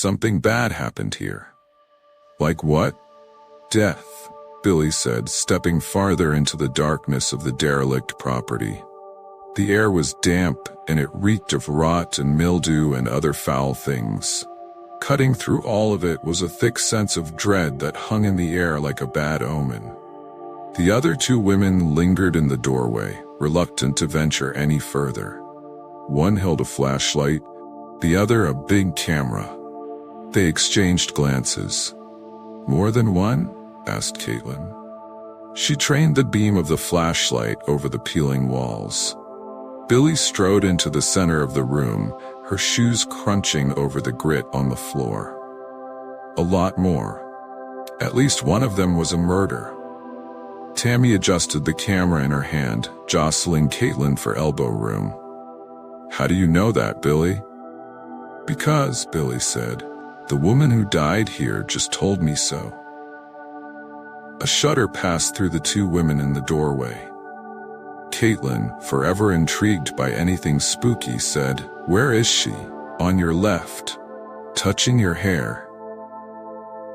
Something bad happened here. Like what? Death, Billy said, stepping farther into the darkness of the derelict property. The air was damp, and it reeked of rot and mildew and other foul things. Cutting through all of it was a thick sense of dread that hung in the air like a bad omen. The other two women lingered in the doorway, reluctant to venture any further. One held a flashlight, the other a big camera. They exchanged glances. "More than one?" asked Caitlin. She trained the beam of the flashlight over the peeling walls. Billy strode into the center of the room, her shoes crunching over the grit on the floor. A lot more. At least one of them was a murder. Tammy adjusted the camera in her hand, jostling Caitlin for elbow room. "How do you know that, Billy?" "Because," Billy said, "the woman who died here just told me so." A shudder passed through the two women in the doorway. Caitlin, forever intrigued by anything spooky, said, "Where is she?" "On your left. Touching your hair."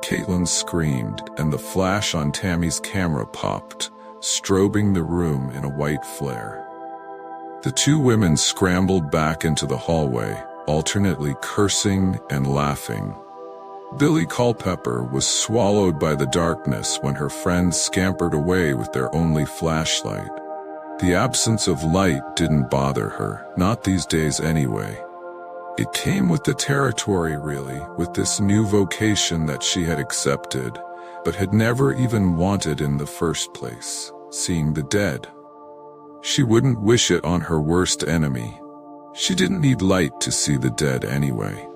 Caitlin screamed, and the flash on Tammy's camera popped, strobing the room in a white flare. The two women scrambled back into the hallway, alternately cursing and laughing. Billy Culpepper was swallowed by the darkness when her friends scampered away with their only flashlight. The absence of light didn't bother her, not these days anyway. It came with the territory, really, with this new vocation that she had accepted, but had never even wanted in the first place, seeing the dead. She wouldn't wish it on her worst enemy. She didn't need light to see the dead anyway.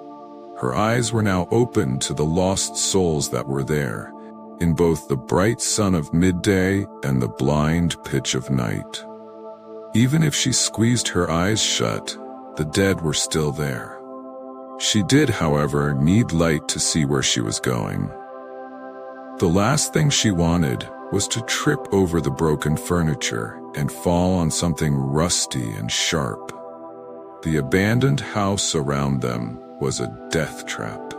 Her eyes were now open to the lost souls that were there, in both the bright sun of midday and the blind pitch of night. Even if she squeezed her eyes shut, the dead were still there. She did, however, need light to see where she was going. The last thing she wanted was to trip over the broken furniture and fall on something rusty and sharp. The abandoned house around them was a death trap.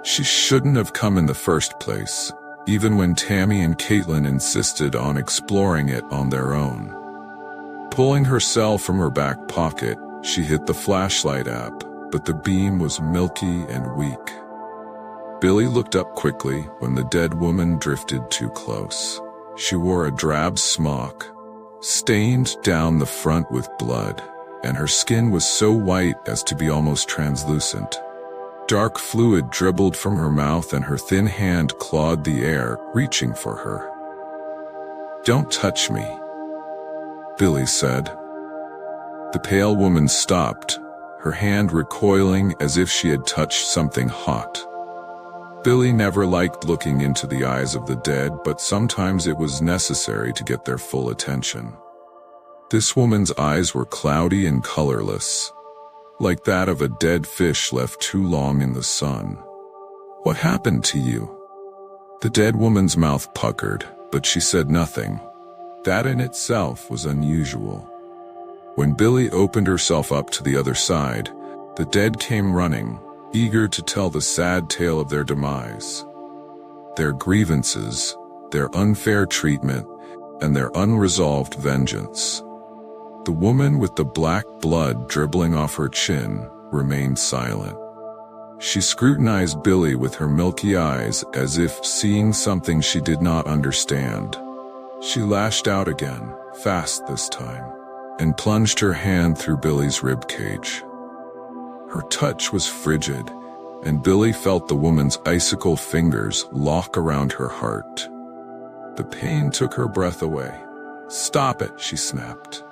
She shouldn't have come in the first place, even when Tammy and Caitlin insisted on exploring it on their own. Pulling her cell from her back pocket, she hit the flashlight app, but the beam was milky and weak. Billy looked up quickly when the dead woman drifted too close. She wore a drab smock, stained down the front with blood, and her skin was so white as to be almost translucent. Dark fluid dribbled from her mouth and her thin hand clawed the air, reaching for her. "Don't touch me," Billy said. The pale woman stopped, her hand recoiling as if she had touched something hot. Billy never liked looking into the eyes of the dead, but sometimes it was necessary to get their full attention. This woman's eyes were cloudy and colorless, like that of a dead fish left too long in the sun. "What happened to you?" The dead woman's mouth puckered, but she said nothing. That in itself was unusual. When Billy opened herself up to the other side, the dead came running, eager to tell the sad tale of their demise. Their grievances, their unfair treatment, and their unresolved vengeance. The woman with the black blood dribbling off her chin remained silent. She scrutinized Billy with her milky eyes as if seeing something she did not understand. She lashed out again, fast this time, and plunged her hand through Billy's ribcage. Her touch was frigid, and Billy felt the woman's icicle fingers lock around her heart. The pain took her breath away. "Stop it," she snapped.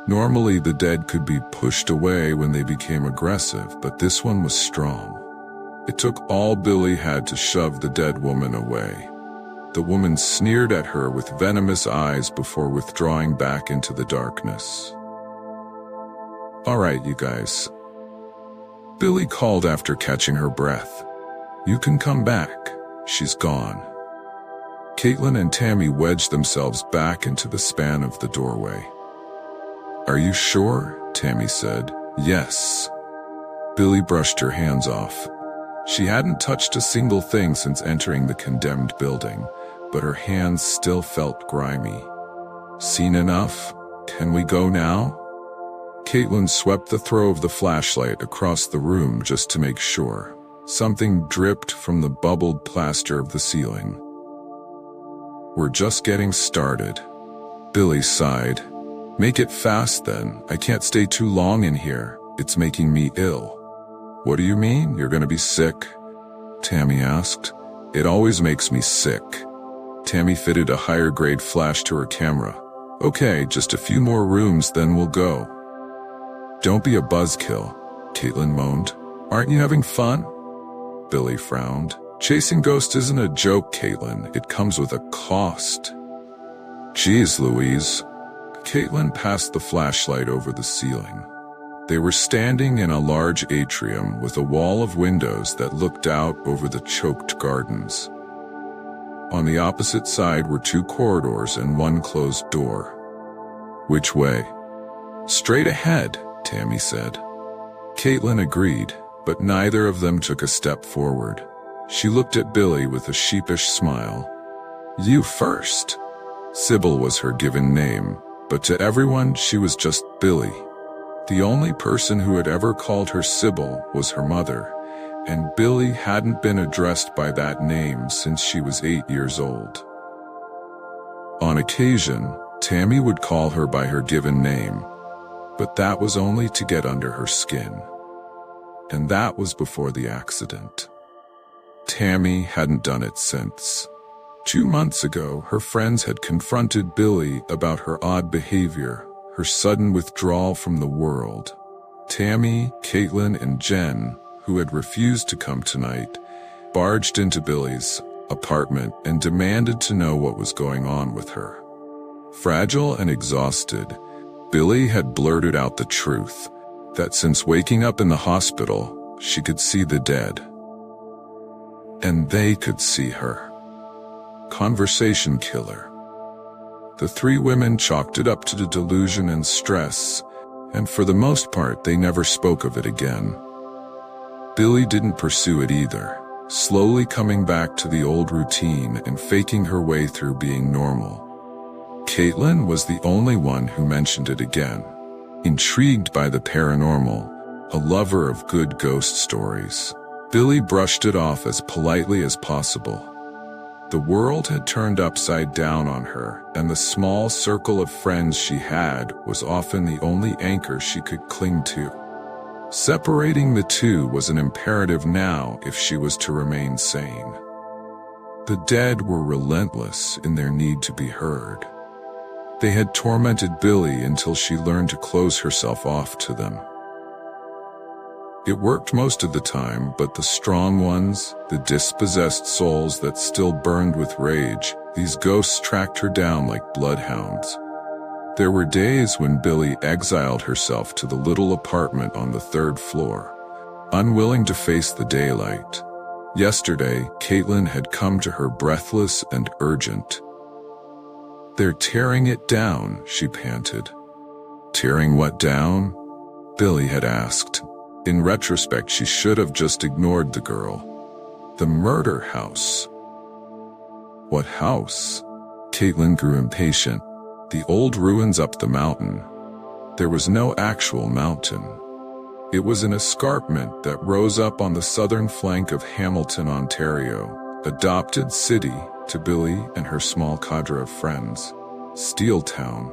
Normally the dead could be pushed away when they became aggressive, but this one was strong. It took all Billy had to shove the dead woman away. The woman sneered at her with venomous eyes before withdrawing back into the darkness. "All right, you guys," Billy called after catching her breath. "You can come back. She's gone." Caitlin and Tammy wedged themselves back into the span of the doorway. "Are you sure?" Tammy said. "Yes." Billy brushed her hands off. She hadn't touched a single thing since entering the condemned building, but her hands still felt grimy. "Seen enough? Can we go now?" Caitlin swept the throw of the flashlight across the room just to make sure. Something dripped from the bubbled plaster of the ceiling. "We're just getting started." Billy sighed. "Make it fast then. I can't stay too long in here. It's making me ill." "What do you mean? You're gonna be sick?" Tammy asked. "It always makes me sick." Tammy fitted a higher-grade flash to her camera. "Okay, just a few more rooms, then we'll go." "Don't be a buzzkill," Caitlin moaned. "Aren't you having fun?" Billy frowned. "Chasing ghosts isn't a joke, Caitlin. It comes with a cost." "Geez, Louise." Caitlin passed the flashlight over the ceiling. They were standing in a large atrium with a wall of windows that looked out over the choked gardens. On the opposite side were 2 corridors and 1 closed door. "Which way?" "Straight ahead," Tammy said. Caitlin agreed, but neither of them took a step forward. She looked at Billy with a sheepish smile. "You first." Sybil was her given name, but to everyone she was just Billy. The only person who had ever called her Sybil was her mother, and Billy hadn't been addressed by that name since she was 8 years old. On occasion, Tammy would call her by her given name, but that was only to get under her skin. And that was before the accident. Tammy hadn't done it since. 2 months ago, her friends had confronted Billy about her odd behavior, her sudden withdrawal from the world. Tammy, Caitlin, and Jen, who had refused to come tonight, barged into Billy's apartment and demanded to know what was going on with her. Fragile and exhausted, Billy had blurted out the truth, that since waking up in the hospital, she could see the dead. And they could see her. Conversation killer. The 3 women chalked it up to the delusion and stress, and for the most part they never spoke of it again. Billy didn't pursue it either, slowly coming back to the old routine and faking her way through being normal. Caitlin was the only one who mentioned it again, intrigued by the paranormal, a lover of good ghost stories. Billy brushed it off as politely as possible. The world had turned upside down on her, and the small circle of friends she had was often the only anchor she could cling to. Separating the two was an imperative now if she was to remain sane. The dead were relentless in their need to be heard. They had tormented Billy until she learned to close herself off to them. It worked most of the time, but the strong ones, the dispossessed souls that still burned with rage, these ghosts tracked her down like bloodhounds. There were days when Billy exiled herself to the little apartment on the 3rd floor, unwilling to face the daylight. Yesterday, Caitlin had come to her breathless and urgent. "They're tearing it down," she panted. "Tearing what down?" Billy had asked. In retrospect, she should have just ignored the girl. "The murder house." "What house?" Caitlin grew impatient. "The old ruins up the mountain." There was no actual mountain. It was an escarpment that rose up on the southern flank of Hamilton, Ontario, adopted city to Billy and her small cadre of friends. Steeltown.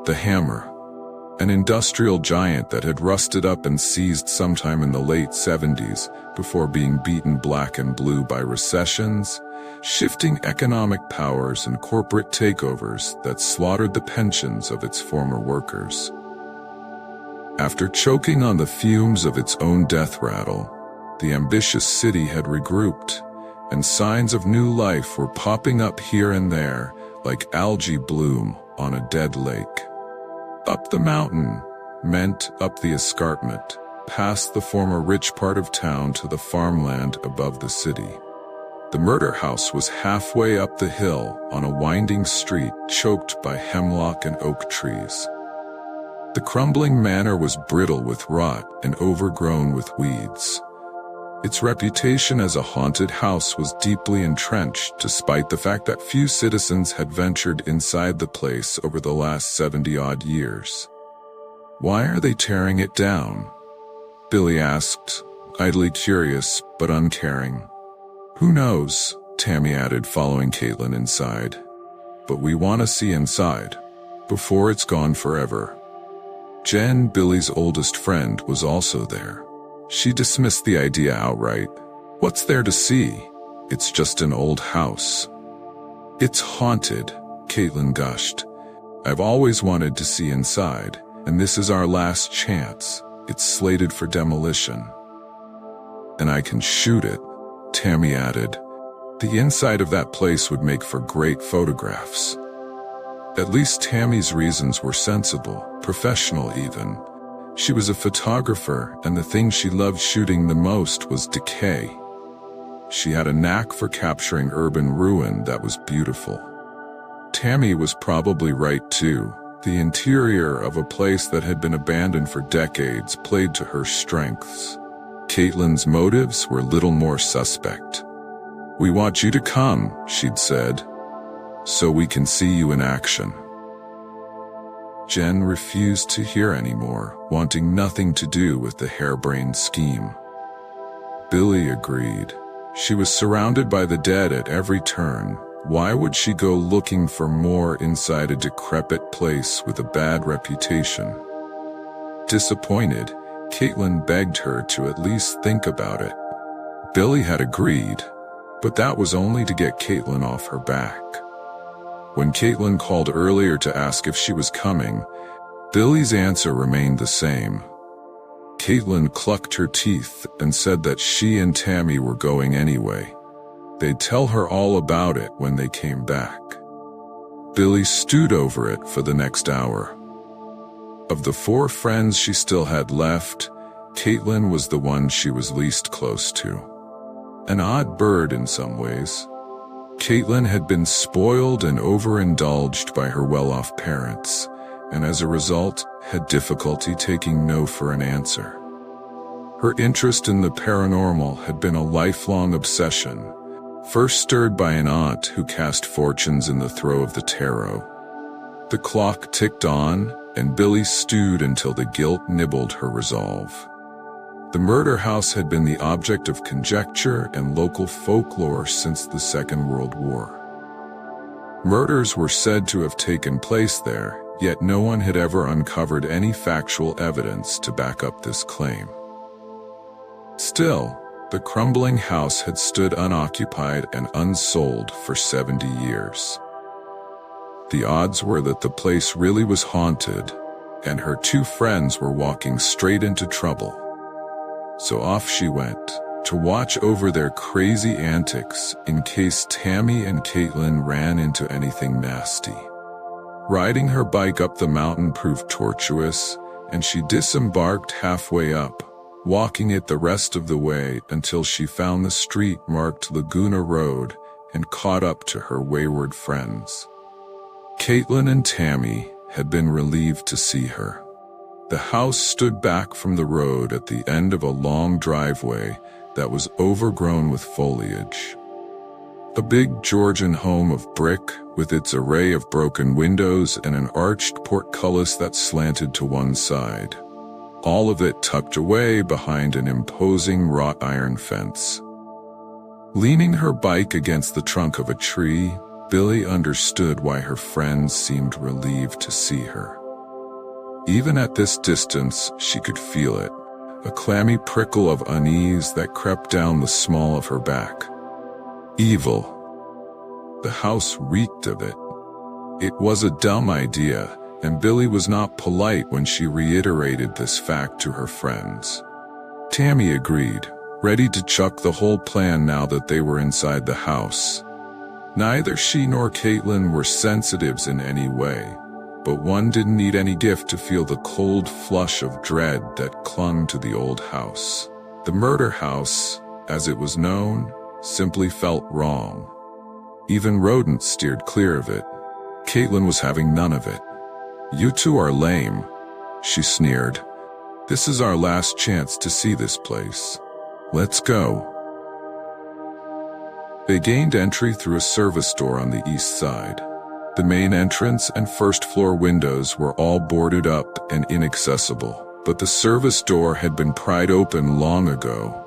The Hammer. An industrial giant that had rusted up and seized sometime in the late 70s before being beaten black and blue by recessions, shifting economic powers and corporate takeovers that slaughtered the pensions of its former workers. After choking on the fumes of its own death rattle, the ambitious city had regrouped, and signs of new life were popping up here and there like algae bloom on a dead lake. Up the mountain meant up the escarpment, past the former rich part of town to the farmland above the city. The murder house was halfway up the hill on a winding street choked by hemlock and oak trees. The crumbling manor was brittle with rot and overgrown with weeds. Its reputation as a haunted house was deeply entrenched, despite the fact that few citizens had ventured inside the place over the last 70-odd years. "Why are they tearing it down?" Billy asked, idly curious but uncaring. "Who knows?" Tammy added, following Caitlin inside. "But we want to see inside, before it's gone forever." Jen, Billy's oldest friend, was also there. She dismissed the idea outright. "What's there to see? It's just an old house." "It's haunted," Caitlin gushed. "I've always wanted to see inside, and this is our last chance. It's slated for demolition." "And I can shoot it," Tammy added. "The inside of that place would make for great photographs." At least Tammy's reasons were sensible, professional even. She was a photographer, and the thing she loved shooting the most was decay. She had a knack for capturing urban ruin that was beautiful. Tammy was probably right too. The interior of a place that had been abandoned for decades played to her strengths. Caitlin's motives were little more suspect. "We want you to come," she'd said, "so we can see you in action." Jen refused to hear anymore, wanting nothing to do with the harebrained scheme. Billy agreed. She was surrounded by the dead at every turn. Why would she go looking for more inside a decrepit place with a bad reputation? Disappointed, Caitlin begged her to at least think about it. Billy had agreed, but that was only to get Caitlin off her back. When Caitlin called earlier to ask if she was coming, Billy's answer remained the same. Caitlin clucked her teeth and said that she and Tammy were going anyway. They'd tell her all about it when they came back. Billy stewed over it for the next hour. Of the 4 friends she still had left, Caitlin was the one she was least close to. An odd bird in some ways. Caitlin had been spoiled and overindulged by her well-off parents, and as a result, had difficulty taking no for an answer. Her interest in the paranormal had been a lifelong obsession, first stirred by an aunt who cast fortunes in the throw of the tarot. The clock ticked on, and Billy stewed until the guilt nibbled her resolve. The murder house had been the object of conjecture and local folklore since the Second World War. Murders were said to have taken place there, yet no one had ever uncovered any factual evidence to back up this claim. Still, the crumbling house had stood unoccupied and unsold for 70 years. The odds were that the place really was haunted, and her 2 friends were walking straight into trouble. So off she went, to watch over their crazy antics in case Tammy and Caitlin ran into anything nasty. Riding her bike up the mountain proved tortuous, and she disembarked halfway up, walking it the rest of the way until she found the street marked Laguna Road and caught up to her wayward friends. Caitlin and Tammy had been relieved to see her. The house stood back from the road at the end of a long driveway that was overgrown with foliage. A big Georgian home of brick with its array of broken windows and an arched portcullis that slanted to one side. All of it tucked away behind an imposing wrought iron fence. Leaning her bike against the trunk of a tree, Billy understood why her friends seemed relieved to see her. Even at this distance, she could feel it, a clammy prickle of unease that crept down the small of her back. Evil. The house reeked of it. It was a dumb idea, and Billy was not polite when she reiterated this fact to her friends. Tammy agreed, ready to chuck the whole plan now that they were inside the house. Neither she nor Caitlin were sensitives in any way, but one didn't need any gift to feel the cold flush of dread that clung to the old house. The murder house, as it was known, simply felt wrong. Even rodents steered clear of it. Caitlin was having none of it. "You 2 are lame," she sneered. "This is our last chance to see this place. Let's go. They gained entry through a service door on the east side. The main entrance and first-floor windows were all boarded up and inaccessible, but the service door had been pried open long ago.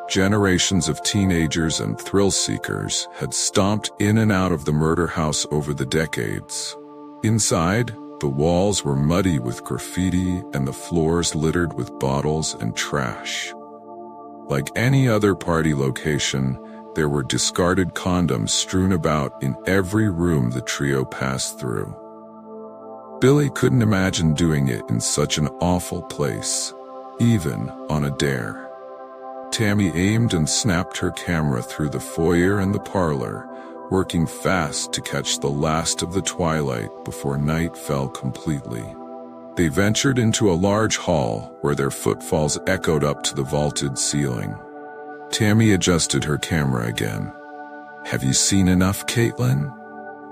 Generations of teenagers and thrill-seekers had stomped in and out of the murder house over the decades. Inside, the walls were muddy with graffiti and the floors littered with bottles and trash. Like any other party location, there were discarded condoms strewn about in every room the trio passed through. Billy couldn't imagine doing it in such an awful place, even on a dare. Tammy aimed and snapped her camera through the foyer and the parlor, working fast to catch the last of the twilight before night fell completely. They ventured into a large hall where their footfalls echoed up to the vaulted ceiling. Tammy adjusted her camera again. "Have you seen enough, Caitlin?"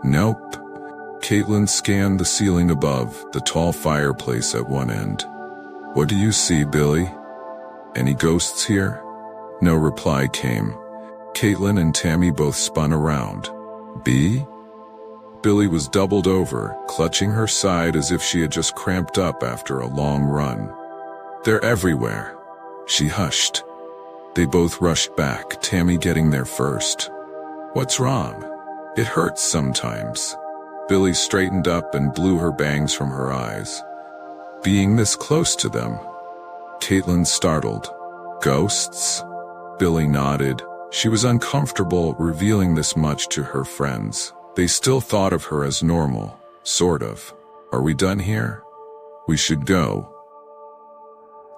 "Nope." Caitlin scanned the ceiling above, the tall fireplace at one end. "What do you see, Billy? Any ghosts here?" No reply came. Caitlin and Tammy both spun around. "B?" Billy was doubled over, clutching her side as if she had just cramped up after a long run. "They're everywhere." She hushed. They both rushed back, Tammy getting there first. "What's wrong?" "It hurts sometimes." Billy straightened up and blew her bangs from her eyes. "Being this close to them?" Caitlin startled. "Ghosts?" Billy nodded. She was uncomfortable revealing this much to her friends. They still thought of her as normal, sort of. "Are we done here? We should go."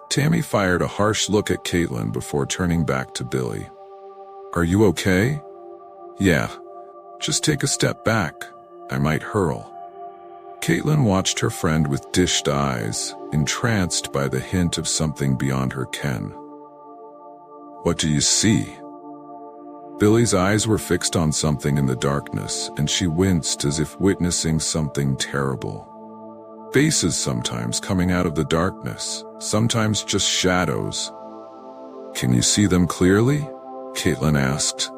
Tammy fired a harsh look at Caitlin before turning back to Billy. "Are you okay?" "Yeah. Just take a step back. I might hurl." Caitlin watched her friend with dished eyes, entranced by the hint of something beyond her ken. "What do you see?" Billy's eyes were fixed on something in the darkness, and she winced as if witnessing something terrible. Faces sometimes coming out of the darkness, sometimes just shadows. "Can you see them clearly?" Caitlin asked.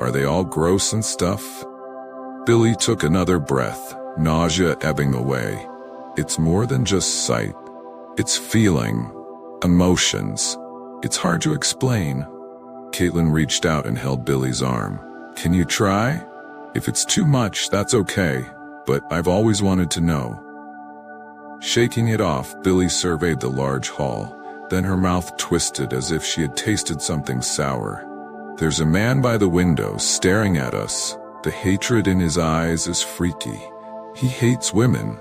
"Are they all gross and stuff?" Billy took another breath, nausea ebbing away. "It's more than just sight. It's feeling, emotions. It's hard to explain." Caitlin reached out and held Billy's arm. "Can you try? If it's too much, that's okay, but I've always wanted to know." Shaking it off, Billy surveyed the large hall, then her mouth twisted as if she had tasted something sour. "There's a man by the window staring at us. The hatred in his eyes is freaky. He hates women.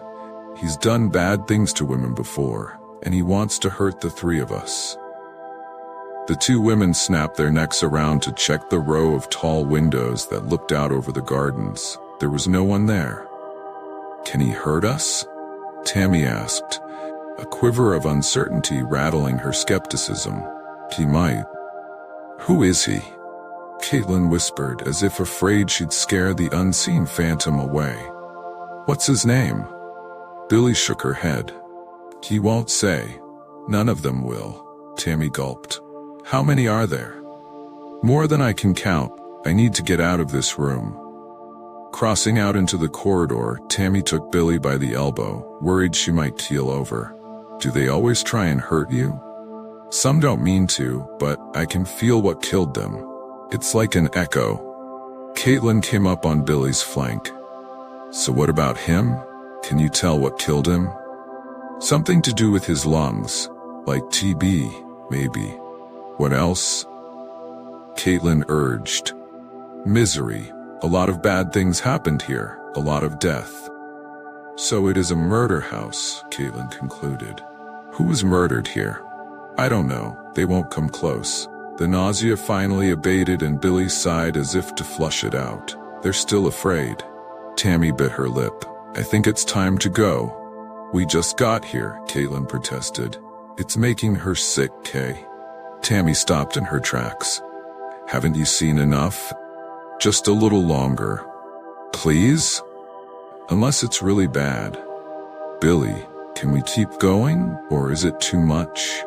He's done bad things to women before, and he wants to hurt the three of us." The two women snapped their necks around to check the row of tall windows that looked out over the gardens. There was no one there. "Can he hurt us?" Tammy asked, a quiver of uncertainty rattling her skepticism. "He might." "Who is he?" Caitlin whispered, as if afraid she'd scare the unseen phantom away. "What's his name?" Billy shook her head. "He won't say. None of them will." Tammy gulped. "How many are there?" "More than I can count. I need to get out of this room." Crossing out into the corridor, Tammy took Billy by the elbow, worried she might keel over. "Do they always try and hurt you?" "Some don't mean to, but I can feel what killed them. It's like an echo." Caitlin came up on Billy's flank. "So what about him? Can you tell what killed him?" "Something to do with his lungs, like TB, maybe." "What else?" Caitlin urged. "Misery. A lot of bad things happened here, a lot of death." "So it is a murder house," Caitlin concluded. "Who was murdered here?" "I don't know. They won't come close." The nausea finally abated and Billy sighed as if to flush it out. "They're still afraid." Tammy bit her lip. "I think it's time to go." "We just got here," Caitlin protested. "It's making her sick, Kay." Tammy stopped in her tracks. "Haven't you seen enough?" "Just a little longer." "Please?" "Unless it's really bad." "Billy, can we keep going, or is it too much?"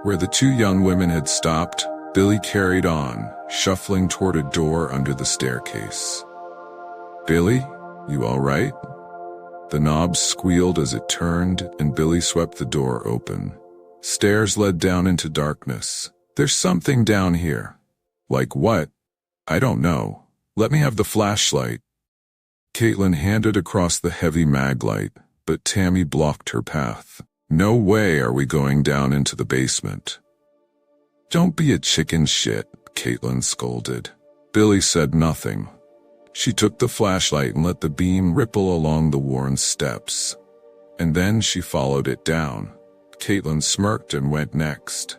Where the two young women had stopped, Billy carried on, shuffling toward a door under the staircase. "Billy, you all right?" The knob squealed as it turned, and Billy swept the door open. Stairs led down into darkness. "There's something down here." "Like what?" "I don't know. Let me have the flashlight." Caitlin handed across the heavy mag light, but Tammy blocked her path. "No way are we going down into the basement." "Don't be a chicken shit," Caitlin scolded. Billy said nothing. She took the flashlight and let the beam ripple along the worn steps. And then she followed it down. Caitlin smirked and went next.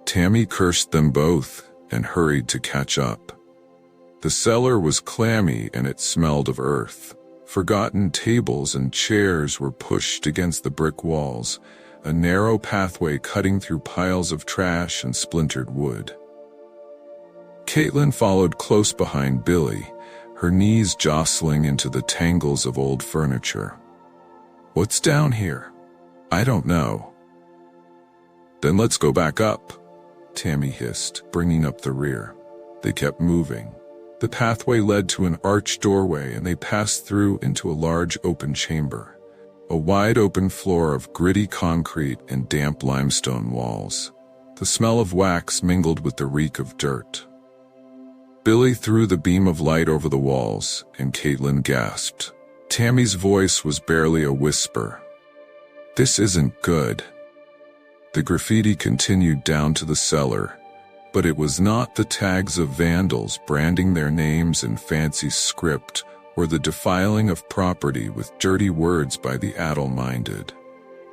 Tammy cursed them both and hurried to catch up. The cellar was clammy and it smelled of earth. Forgotten tables and chairs were pushed against the brick walls, a narrow pathway cutting through piles of trash and splintered wood. Caitlin followed close behind Billy, her knees jostling into the tangles of old furniture. "What's down here?" "I don't know." "Then let's go back up," Tammy hissed, bringing up the rear. They kept moving. The pathway led to an arched doorway and they passed through into a large open chamber. A wide open floor of gritty concrete and damp limestone walls. The smell of wax mingled with the reek of dirt. Billy threw the beam of light over the walls, and Caitlin gasped. Tammy's voice was barely a whisper. "This isn't good." The graffiti continued down to the cellar, but it was not the tags of vandals branding their names in fancy script or the defiling of property with dirty words by the addle-minded.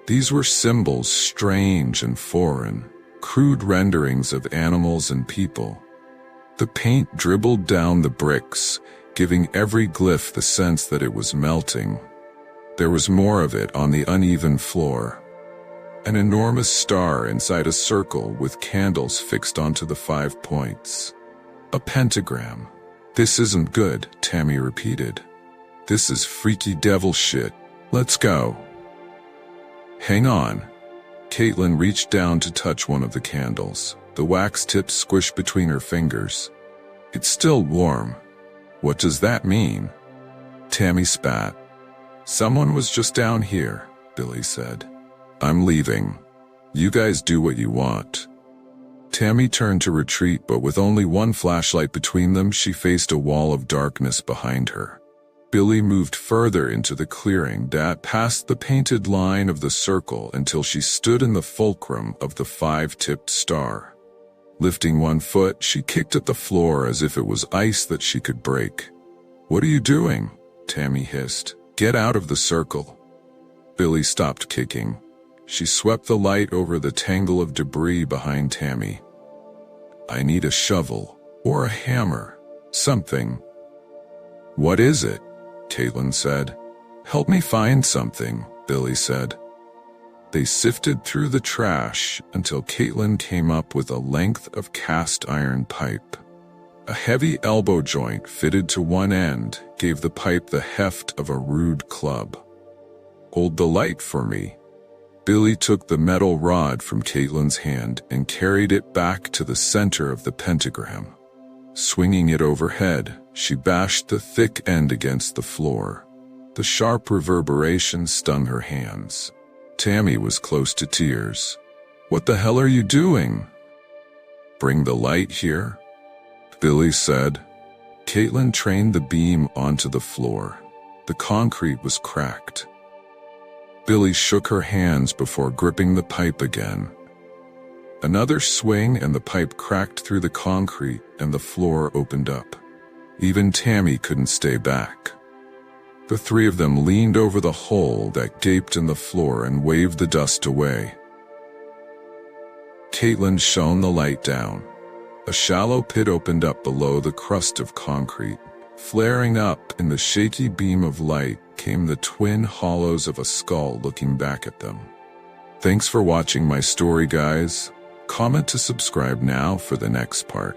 These were symbols strange and foreign, crude renderings of animals and people. The paint dribbled down the bricks, giving every glyph the sense that it was melting. There was more of it on the uneven floor. An enormous star inside a circle with candles fixed onto the 5 points. A pentagram. "This isn't good," Tammy repeated. "This is freaky devil shit. Let's go." "Hang on." Caitlin reached down to touch one of the candles. The wax tips squished between her fingers. "It's still warm." "What does that mean?" Tammy spat. "Someone was just down here," Billy said. "I'm leaving. You guys do what you want." Tammy turned to retreat, but with only one flashlight between them, she faced a wall of darkness behind her. Billy moved further into the clearing that passed the painted line of the circle until she stood in the fulcrum of the 5-tipped star. Lifting one foot, she kicked at the floor as if it was ice that she could break. "What are you doing?" Tammy hissed. "Get out of the circle." Billy stopped kicking. She swept the light over the tangle of debris behind Tammy. "I need a shovel, or a hammer, something." "What is it?" Caitlin said. "Help me find something," Billy said. They sifted through the trash until Caitlin came up with a length of cast iron pipe. A heavy elbow joint fitted to one end gave the pipe the heft of a rude club. "Hold the light for me." Billy took the metal rod from Caitlin's hand and carried it back to the center of the pentagram. Swinging it overhead, she bashed the thick end against the floor. The sharp reverberation stung her hands. Tammy was close to tears. "What the hell are you doing?" "Bring the light here," Billy said. Caitlin trained the beam onto the floor. The concrete was cracked. Billy shook her hands before gripping the pipe again. Another swing and the pipe cracked through the concrete and the floor opened up. Even Tammy couldn't stay back. The three of them leaned over the hole that gaped in the floor and waved the dust away. Caitlin shone the light down. A shallow pit opened up below the crust of concrete. Flaring up in the shaky beam of light came the twin hollows of a skull looking back at them. Thanks for watching my story, guys. Comment to subscribe now for the next part.